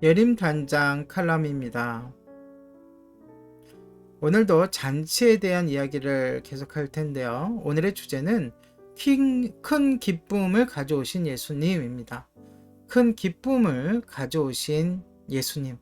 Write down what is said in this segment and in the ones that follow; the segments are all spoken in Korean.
예림 단장 칼럼입니다. 오늘도 잔치에 대한 이야기를 계속할 텐데요. 오늘의 주제는 큰 기쁨을 가져오신 예수님입니다. 큰 기쁨을 가져오신 예수님.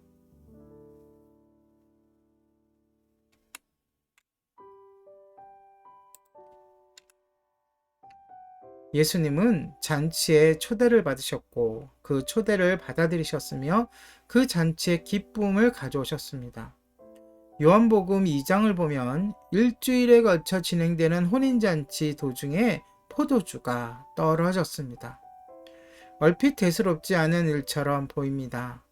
예수님은 잔치에 초대를 받으셨고 그 초대를 받아들이셨으며 그 잔치에 기쁨을 가져오셨습니다. 요한복음 2장을 보면 일주일에 걸쳐 진행되는 혼인잔치 도중에 포도주가 떨어졌습니다. 얼핏 대수롭지 않은 일처럼 보입니다.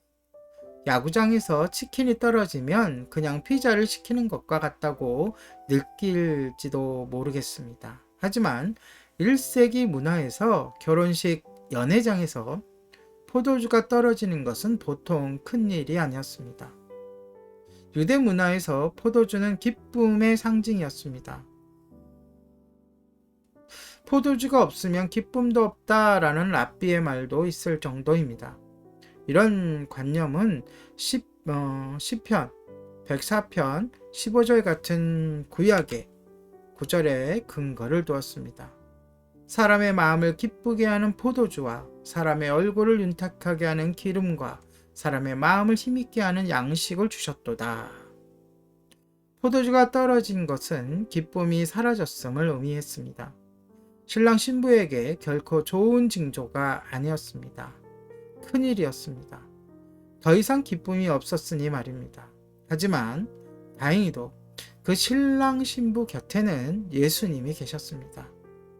야구장에서 치킨이 떨어지면 그냥 피자를 시키는 것과 같다고 느낄지도 모르겠습니다. 하지만 1세기 문화에서 결혼식 연회장에서 포도주가 떨어지는 것은 보통 큰일이 아니었습니다. 유대 문화에서 포도주는 기쁨의 상징이었습니다. 포도주가 없으면 기쁨도 없다라는 랍비의 말도 있을 정도입니다. 이런 관념은 시편 104편 15절 같은 구약의 구절에 근거를 두었습니다. 사람의 마음을 기쁘게 하는 포도주와 사람의 얼굴을 윤탁하게 하는 기름과 사람의 마음을 힘있게 하는 양식을 주셨도다. 포도주가 떨어진 것은 기쁨이 사라졌음을 의미했습니다. 신랑 신부에게 결코 좋은 징조가 아니었습니다. 큰일이었습니다. 더 이상 기쁨이 없었으니 말입니다. 하지만 다행히도 그 신랑 신부 곁에는 예수님이 계셨습니다.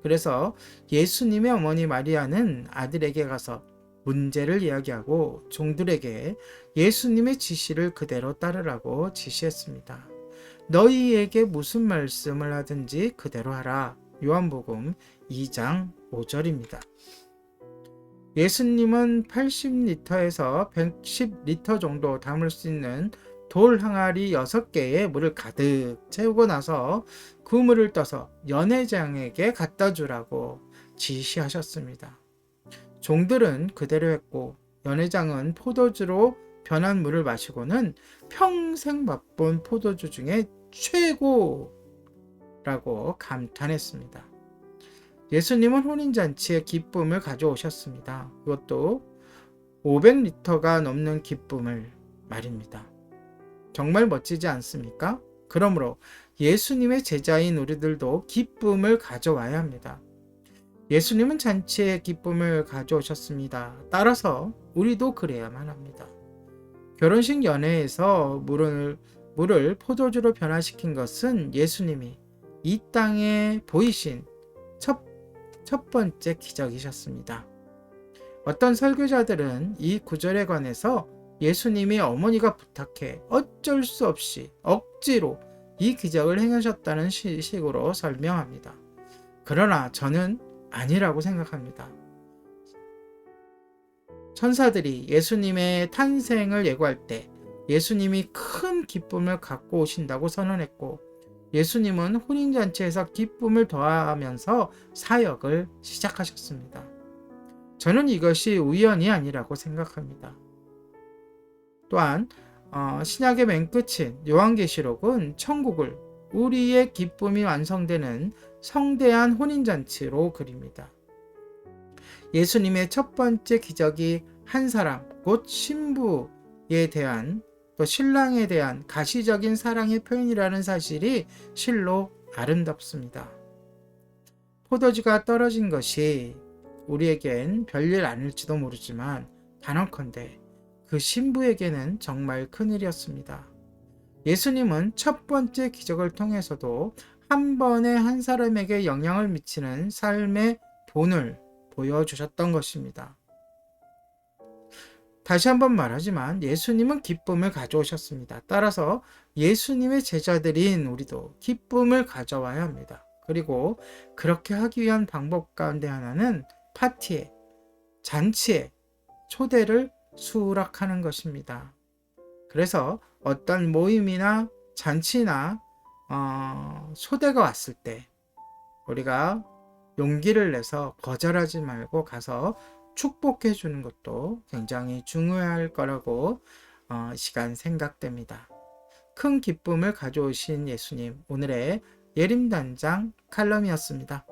그래서 예수님의 어머니 마리아는 아들에게 가서 문제를 이야기하고 종들에게 예수님의 지시를 그대로 따르라고 지시했습니다. 너희에게 무슨 말씀을 하든지 그대로 하라. 요한복음 2장 5절입니다. 예수님은 80리터에서 110리터 정도 담을 수 있는 돌 항아리 6개에 물을 가득 채우고 나서 그 물을 떠서 연회장에게 갖다 주라고 지시하셨습니다. 종들은 그대로 했고 연회장은 포도주로 변한 물을 마시고는 평생 맛본 포도주 중에 최고라고 감탄했습니다. 예수님은 혼인잔치에 기쁨을 가져오셨습니다. 그것도 500리터가 넘는 기쁨을 말입니다. 정말 멋지지 않습니까? 그러므로 예수님의 제자인 우리들도 기쁨을 가져와야 합니다. 예수님은 잔치에 기쁨을 가져오셨습니다. 따라서 우리도 그래야만 합니다. 결혼식 연회에서 물을 포도주로 변화시킨 것은 예수님이 이 땅에 보이신 첫 번째 기적이셨습니다. 어떤 설교자들은 이 구절에 관해서 예수님이 어머니가 부탁해 어쩔 수 없이 억지로 이 기적을 행하셨다는 식으로 설명합니다. 그러나 저는 아니라고 생각합니다. 천사들이 예수님의 탄생을 예고할 때 예수님이 큰 기쁨을 갖고 오신다고 선언했고 예수님은 혼인잔치에서 기쁨을 더하면서 사역을 시작하셨습니다. 저는 이것이 우연이 아니라고 생각합니다. 또한 신약의 맨 끝인 요한계시록은 천국을 우리의 기쁨이 완성되는 성대한 혼인잔치로 그립니다. 예수님의 첫 번째 기적이 한 사람, 곧 신부에 대한 또 신랑에 대한 가시적인 사랑의 표현이라는 사실이 실로 아름답습니다. 포도주가 떨어진 것이 우리에겐 별일 아닐지도 모르지만 단언컨대 그 신부에게는 정말 큰일이었습니다. 예수님은 첫 번째 기적을 통해서도 한 번에 한 사람에게 영향을 미치는 삶의 본을 보여주셨던 것입니다. 다시 한번 말하지만 예수님은 기쁨을 가져오셨습니다. 따라서 예수님의 제자들인 우리도 기쁨을 가져와야 합니다. 그리고 그렇게 하기 위한 방법 가운데 하나는 파티에, 잔치에 초대를 수락하는 것입니다. 그래서 어떤 모임이나 잔치나 초대가 왔을 때 우리가 용기를 내서 거절하지 말고 가서 축복해 주는 것도 굉장히 중요할 거라고 시간 생각됩니다. 큰 기쁨을 가져오신 예수님, 오늘의 예림단장 칼럼이었습니다.